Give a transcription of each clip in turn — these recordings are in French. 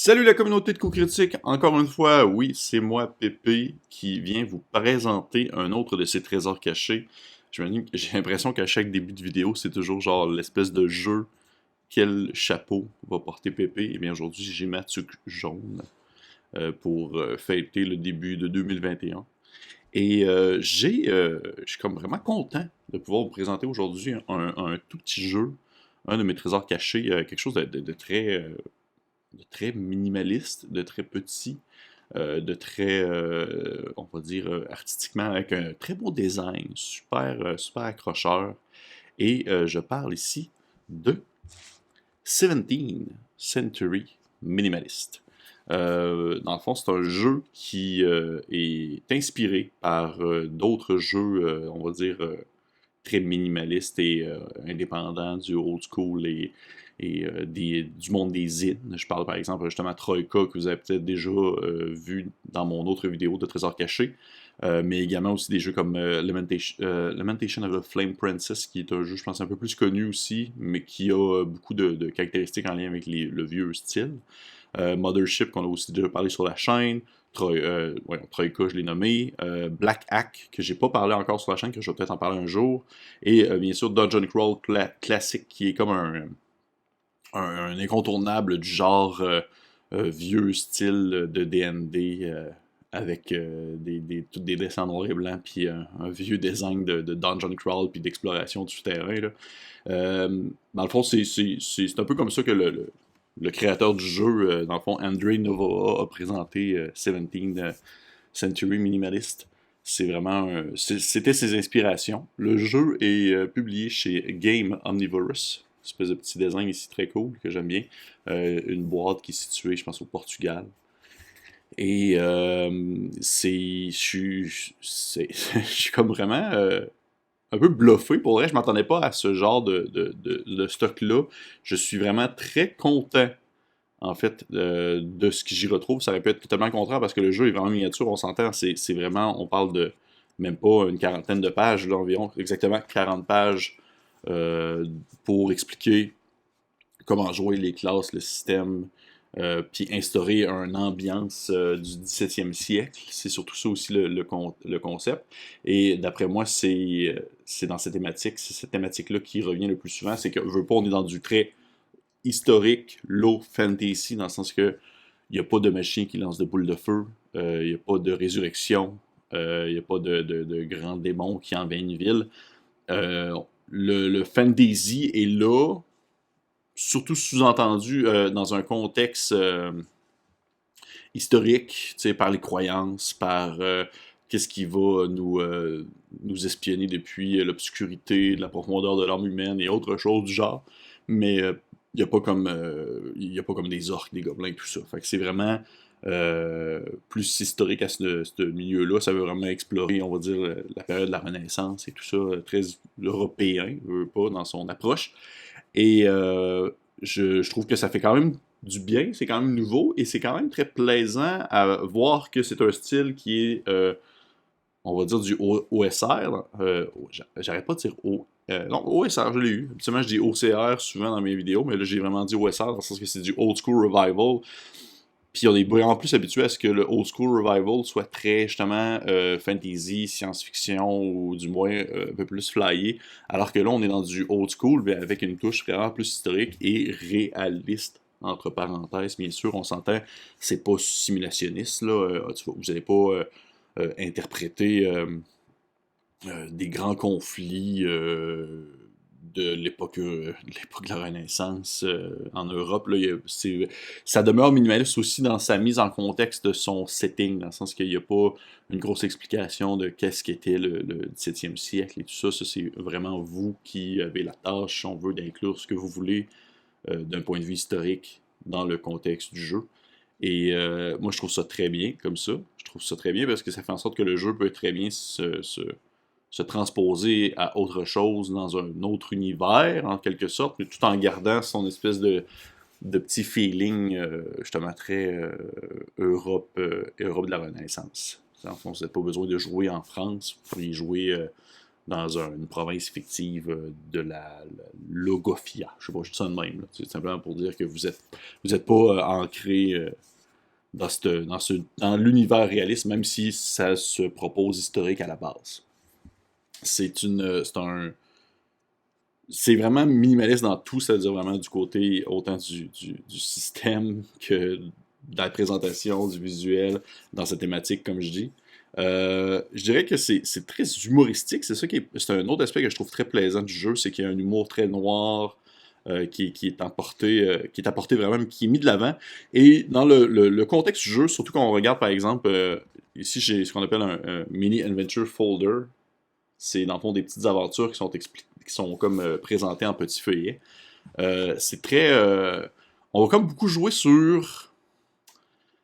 Salut la communauté de coups critiques, encore une fois, oui, c'est moi, Pépé, qui vient vous présenter un autre de ces trésors cachés. J'ai l'impression qu'à chaque début de vidéo, c'est toujours genre l'espèce de jeu, quel chapeau va porter Pépé. Et bien aujourd'hui, j'ai ma tuque jaune pour fêter le début de 2021. Je suis comme vraiment content de pouvoir vous présenter aujourd'hui un tout petit jeu, un de mes trésors cachés, quelque chose de très minimaliste, de très petit, de très, on va dire, artistiquement, avec un très beau design, super accrocheur. Je parle ici de 17th Century Minimalist. Dans le fond, c'est un jeu qui est inspiré par d'autres jeux, on va dire, très minimaliste et indépendant du old school et du monde des zines. Je parle par exemple justement Troika que vous avez peut-être déjà vu dans mon autre vidéo de Trésors cachés, mais également aussi des jeux comme Lamentation of the Flame Princess, qui est un jeu, je pense, un peu plus connu aussi, mais qui a beaucoup de caractéristiques en lien avec le vieux style. Mothership, qu'on a aussi déjà parlé sur la chaîne. Troika, je l'ai nommé. Black Hack, que j'ai pas parlé encore sur la chaîne, que je vais peut-être en parler un jour. Et bien sûr, Dungeon Crawl classique, qui est comme un incontournable du genre vieux style de D&D, avec tous des dessins noirs et blancs, puis un vieux design de Dungeon Crawl, puis d'exploration du souterrain. Là. Dans le fond, c'est un peu comme ça que le créateur du jeu, dans le fond, Andrei Novoa, a présenté 17th Century Minimalist. C'était ses inspirations. Le jeu est publié chez Game Omnivorous. Une espèce de petit design ici très cool que j'aime bien. Une boîte qui est située, je pense, au Portugal. Je suis comme vraiment un peu bluffé. Pour vrai, je m'attendais pas à ce genre de stock-là. Je suis vraiment très content, en fait, de ce que j'y retrouve. Ça aurait pu être totalement le contraire parce que le jeu est vraiment miniature, on s'entend. C'est vraiment, on parle de même pas une quarantaine de pages, là, environ, exactement 40 pages euh, pour expliquer comment jouer les classes, le système, puis instaurer une ambiance du 17e siècle. C'est surtout ça aussi le concept. Et d'après moi, c'est dans cette thématique, c'est cette thématique-là qui revient le plus souvent. C'est que, veut pas, on est dans du très historique, low fantasy, dans le sens que il n'y a pas de machine qui lance de boules de feu, il n'y a pas de résurrection, il n'y a pas de grands démons qui envahissent une ville. Euh, le fantasy est là, surtout sous-entendu dans un contexte historique, par les croyances, par qu'est-ce qui va nous espionner depuis l'obscurité, la profondeur de l'âme humaine et autre chose du genre. Mais il n'y a pas comme y a pas comme des orques, des gobelins et tout ça. Fait que c'est vraiment plus historique à ce milieu-là. Ça veut vraiment explorer, on va dire, la période de la Renaissance et tout ça, très européen, pas, dans son approche. Et je trouve que ça fait quand même du bien, c'est quand même nouveau et c'est quand même très plaisant à voir que c'est un style qui est, on va dire, du OSR. J'arrête pas de dire non, OSR, je l'ai eu. Habituellement, je dis OCR souvent dans mes vidéos, mais là, j'ai vraiment dit OSR dans le sens que c'est du Old School Revival. Puis on est vraiment plus habitué à ce que le Old School Revival soit très, justement, fantasy, science-fiction, ou du moins un peu plus flyé. Alors que là, on est dans du Old School, mais avec une touche vraiment plus historique et réaliste. Entre parenthèses, bien sûr, on s'entend, c'est pas simulationniste, là. Vous n'allez pas interpréter des grands conflits de l'époque de la Renaissance en Europe. Là, ça demeure minimaliste aussi dans sa mise en contexte de son setting, dans le sens qu'il n'y a pas une grosse explication de qu'est-ce qu'était le 17e siècle et tout ça. Ça, c'est vraiment vous qui avez la tâche, si on veut, d'inclure ce que vous voulez d'un point de vue historique dans le contexte du jeu. Et moi, je trouve ça très bien comme ça. Je trouve ça très bien parce que ça fait en sorte que le jeu peut très bien se transposer à autre chose dans un autre univers, en quelque sorte, mais tout en gardant son espèce de petit feeling, justement, très Europe de la Renaissance. En fond, vous n'avez pas besoin de jouer en France, vous pouvez y jouer une province fictive de la Logofia. Je sais pas, je dis ça de même. Là. C'est simplement pour dire que vous êtes pas ancré dans l'univers réaliste, même si ça se propose historique à la base. C'est vraiment minimaliste dans tout, c'est-à-dire vraiment du côté autant du système que de la présentation, du visuel, dans cette thématique, comme je dis. Je dirais que c'est très humoristique, c'est un autre aspect que je trouve très plaisant du jeu, c'est qu'il y a un humour très noir, qui est apporté vraiment, qui est mis de l'avant. Et dans le contexte du jeu, surtout quand on regarde par exemple, ici j'ai ce qu'on appelle un mini adventure folder, c'est dans le fond des petites aventures qui sont comme présentées en petits feuillets. C'est très. On va comme beaucoup jouer sur.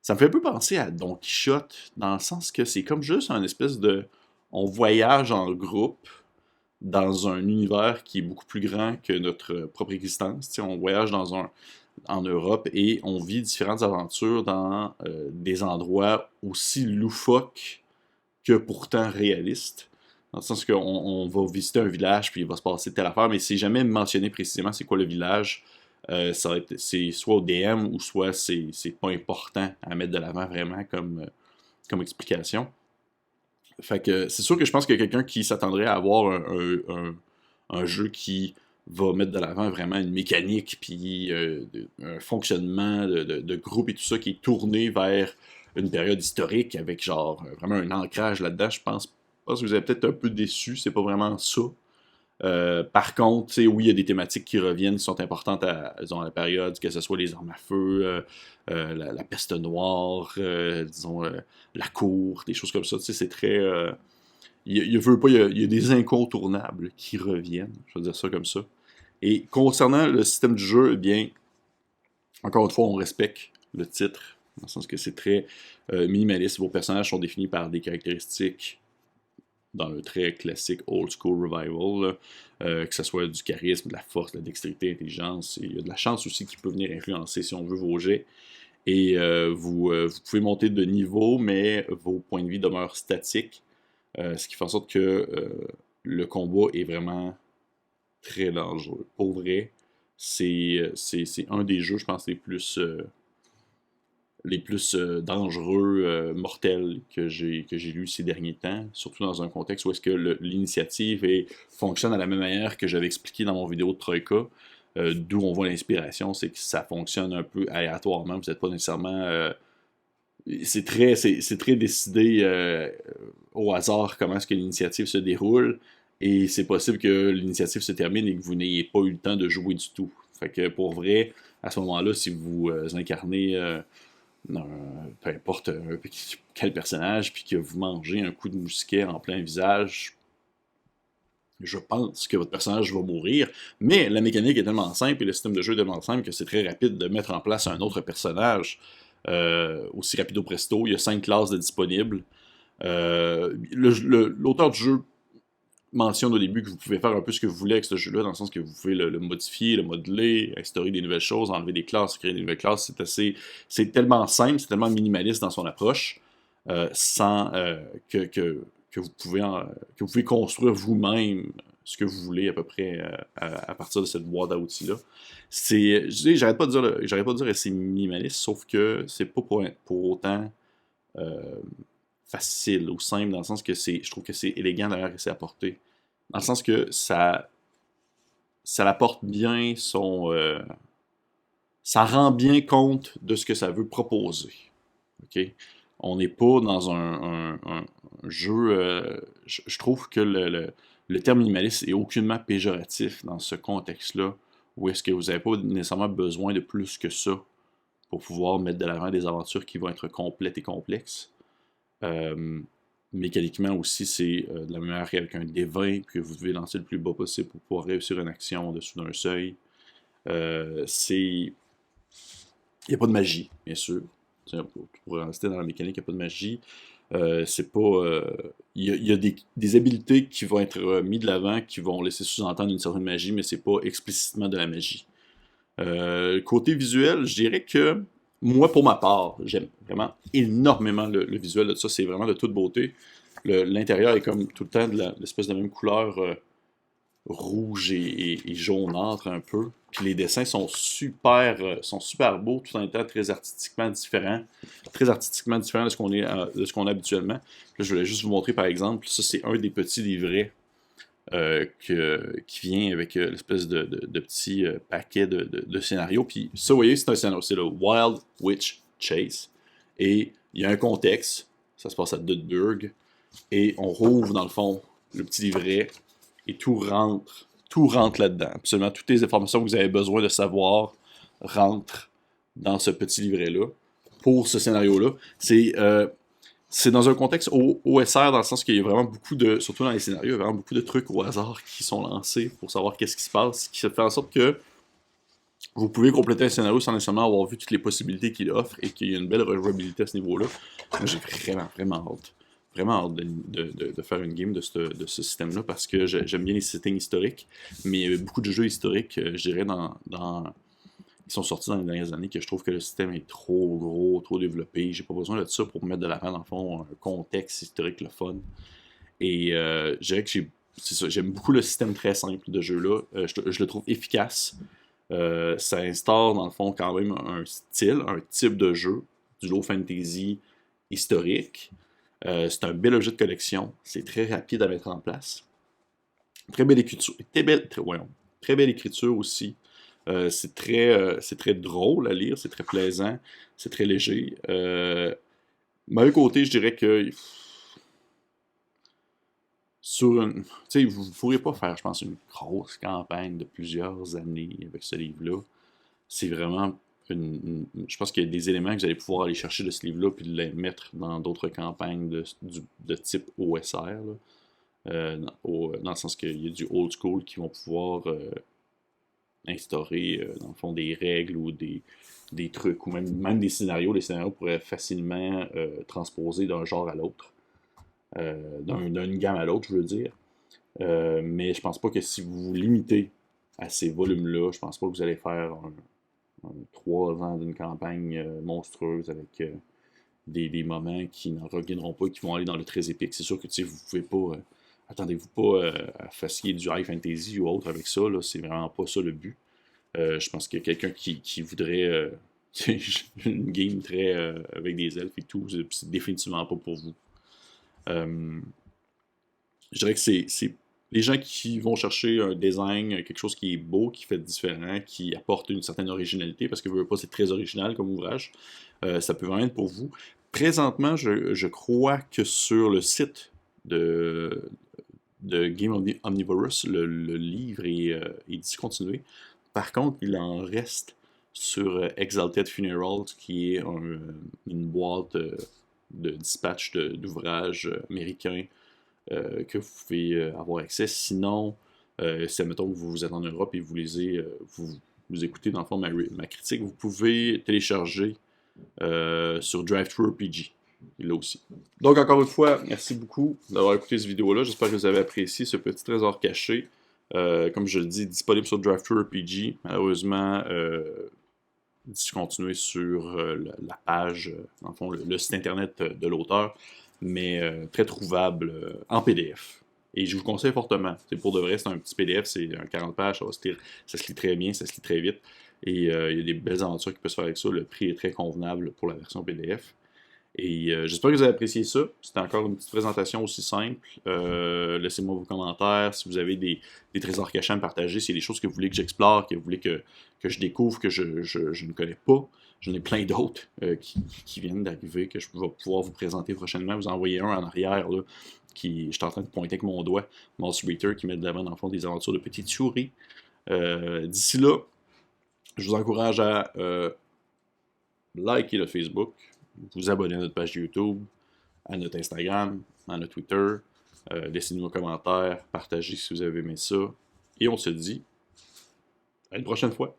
Ça me fait un peu penser à Don Quichotte, dans le sens que c'est comme juste un espèce de. On voyage en groupe dans un univers qui est beaucoup plus grand que notre propre existence. T'sais, on voyage en Europe et on vit différentes aventures dans des endroits aussi loufoques que pourtant réalistes. Dans le sens qu'on va visiter un village, puis il va se passer telle affaire, mais c'est jamais mentionné précisément c'est quoi le village. C'est soit au DM ou soit c'est pas important à mettre de l'avant vraiment comme explication. Fait que c'est sûr que je pense qu'il y a quelqu'un qui s'attendrait à avoir un jeu qui va mettre de l'avant vraiment une mécanique, puis un fonctionnement de groupe et tout ça qui est tourné vers une période historique avec genre vraiment un ancrage là-dedans. Je pense que vous êtes peut-être un peu déçu, c'est pas vraiment ça. Par contre, tu sais, oui, il y a des thématiques qui reviennent, qui sont importantes disons, à la période, que ce soit les armes à feu, la peste noire, disons, la cour, des choses comme ça. Tu sais, c'est très. Veut pas, il y a des incontournables qui reviennent, je vais dire ça comme ça. Et concernant le système du jeu, eh bien, encore une fois, on respecte le titre, dans le sens que c'est très minimaliste. Vos personnages sont définis par des caractéristiques dans le très classique old school revival, que ce soit du charisme, de la force, de la dextérité, l'intelligence. Il y a de la chance aussi qui peut venir influencer, si on veut, vos jets. Et vous pouvez monter de niveau, mais vos points de vie demeurent statiques, ce qui fait en sorte que le combat est vraiment très dangereux. Pour vrai, c'est un des jeux, je pense, les plus dangereux, mortels que j'ai lus ces derniers temps, surtout dans un contexte où est-ce que l'initiative fonctionne à la même manière que j'avais expliqué dans mon vidéo de Troika, d'où on voit l'inspiration, c'est que ça fonctionne un peu aléatoirement, vous n'êtes pas nécessairement... c'est très décidé au hasard comment est-ce que l'initiative se déroule, et c'est possible que l'initiative se termine et que vous n'ayez pas eu le temps de jouer du tout. Fait que pour vrai, à ce moment-là, si vous incarnez peu importe quel personnage, puis que vous mangez un coup de mousquet en plein visage, je pense que votre personnage va mourir, mais la mécanique est tellement simple et le système de jeu est tellement simple que c'est très rapide de mettre en place un autre personnage aussi rapido presto. Il y a 5 classes de disponibles. L'auteur du jeu mentionne au début que vous pouvez faire un peu ce que vous voulez avec ce jeu-là, dans le sens que vous pouvez le modifier, le modeler, instaurer des nouvelles choses, enlever des classes, créer des nouvelles classes. C'est tellement simple, c'est tellement minimaliste dans son approche, sans que vous pouvez construire vous-même ce que vous voulez à peu près à partir de cette boîte à outils-là. J'arrête pas de dire que c'est minimaliste, sauf que c'est pas pour autant facile ou simple, dans le sens que je trouve que c'est élégant d'ailleurs et c'est apporté. Dans le sens que ça apporte bien ça rend bien compte de ce que ça veut proposer. OK? On n'est pas dans un jeu. Je trouve que le terme minimaliste est aucunement péjoratif dans ce contexte-là, où est-ce que vous n'avez pas nécessairement besoin de plus que ça pour pouvoir mettre de l'avant des aventures qui vont être complètes et complexes. Mécaniquement aussi, c'est de la même manière qu'avec un D20 que vous devez lancer le plus bas possible pour pouvoir réussir une action en dessous d'un seuil. Il n'y a pas de magie, bien sûr. Pour rester dans la mécanique, il n'y a pas de magie. C'est pas. Il y a des habiletés qui vont être mis de l'avant, qui vont laisser sous-entendre une certaine magie, mais c'est pas explicitement de la magie. Côté visuel, je dirais que moi, pour ma part, j'aime vraiment énormément le visuel de ça. C'est vraiment de toute beauté. l'intérieur est comme tout le temps de l'espèce de même couleur rouge et jaunâtre un peu. Puis les dessins sont super beaux, tout en étant très artistiquement différents. Très artistiquement différents de ce qu'on a habituellement. Là, je voulais juste vous montrer par exemple, ça c'est un des petits livrets qui vient avec l'espèce de petit paquet de scénarios. Puis ça, vous voyez, c'est un scénario. C'est le Wild Witch Chase. Et il y a un contexte. Ça se passe à Dudeburg. Et on rouvre, dans le fond, le petit livret. Et tout rentre là-dedans. Absolument toutes les informations que vous avez besoin de savoir rentrent dans ce petit livret-là. Pour ce scénario-là. C'est dans un contexte OSR, dans le sens qu'il y a vraiment beaucoup de, surtout dans les scénarios, il y a vraiment beaucoup de trucs au hasard qui sont lancés pour savoir qu'est-ce qui se passe, qui fait en sorte que vous pouvez compléter un scénario sans nécessairement avoir vu toutes les possibilités qu'il offre et qu'il y a une belle rejouabilité à ce niveau-là. Moi, j'ai vraiment hâte de faire une game de ce système-là parce que j'aime bien les settings historiques, mais il y a beaucoup de jeux historiques, je dirais, qui sont sortis dans les dernières années, que je trouve que le système est trop gros, trop développé. J'ai pas besoin de ça pour mettre de l'avant, dans le fond, un contexte historique, le fun. Et je dirais que j'aime beaucoup le système très simple de jeu-là. Je le trouve efficace. Ça instaure, dans le fond, quand même un style, un type de jeu, du low fantasy historique. C'est un bel objet de collection. C'est très rapide à mettre en place. Très belle écriture. Très belle écriture aussi. C'est très drôle à lire, c'est très plaisant, c'est très léger. D'un côté, je dirais que tu sais, vous ne pourrez pas faire, je pense, une grosse campagne de plusieurs années avec ce livre-là. C'est vraiment je pense qu'il y a des éléments que vous allez pouvoir aller chercher de ce livre-là puis de les mettre dans d'autres campagnes de type OSR, là. Dans le sens qu'il y a du old school qui vont pouvoir instaurer, dans le fond, des règles ou des trucs, ou même des scénarios. Les scénarios pourraient facilement transposer d'un genre à l'autre, d'une gamme à l'autre, je veux dire. Mais je pense pas que si vous vous limitez à ces volumes-là, je pense pas que vous allez faire 3 ans d'une campagne monstrueuse avec des moments qui n'en reviendront pas et qui vont aller dans le très épique. C'est sûr que vous pouvez pas. Attendez-vous pas à fascier du high fantasy ou autre avec ça, là, c'est vraiment pas ça le but. Je pense qu'il y a quelqu'un qui voudrait une game très avec des elfes et tout, c'est définitivement pas pour vous. Je dirais que c'est les gens qui vont chercher un design, quelque chose qui est beau, qui fait différent, qui apporte une certaine originalité, parce que pas c'est très original comme ouvrage, ça peut vraiment être pour vous. Présentement, je crois que sur le site de Game Omnivorous, le livre est discontinué. Par contre, il en reste sur Exalted Funerals, qui est une boîte de dispatch d'ouvrages américains que vous pouvez avoir accès. Sinon, si admettons que vous êtes en Europe et vous écoutez dans le fond ma critique, vous pouvez télécharger sur DriveThruRPG. Là aussi. Donc, encore une fois, merci beaucoup d'avoir écouté cette vidéo-là. J'espère que vous avez apprécié ce petit trésor caché. Comme je le dis, disponible sur DriveThruRPG. Malheureusement, discontinué sur la page, dans le fond, le site internet de l'auteur, mais très trouvable en PDF. Et je vous conseille fortement. Pour de vrai, c'est un petit PDF, c'est un 40 pages, ça se lit très bien, ça se lit très vite. Et il y a des belles aventures qui peuvent se faire avec ça. Le prix est très convenable pour la version PDF. Et j'espère que vous avez apprécié ça. C'était encore une petite présentation aussi simple. Laissez-moi vos commentaires. Si vous avez des trésors cachés à me partager, s'il y a des choses que vous voulez que j'explore, que vous voulez que je découvre, que je ne connais pas. J'en ai plein d'autres qui viennent d'arriver, que je vais pouvoir vous présenter prochainement. Vous envoyez un en arrière, là, je suis en train de pointer avec mon doigt, Mouse Reader, qui met de l'avant dans le fond des aventures de petites souris. D'ici là, je vous encourage à liker le Facebook, vous abonner à notre page YouTube, à notre Instagram, à notre Twitter, laissez-nous un commentaire, partagez si vous avez aimé ça, et on se dit à une prochaine fois.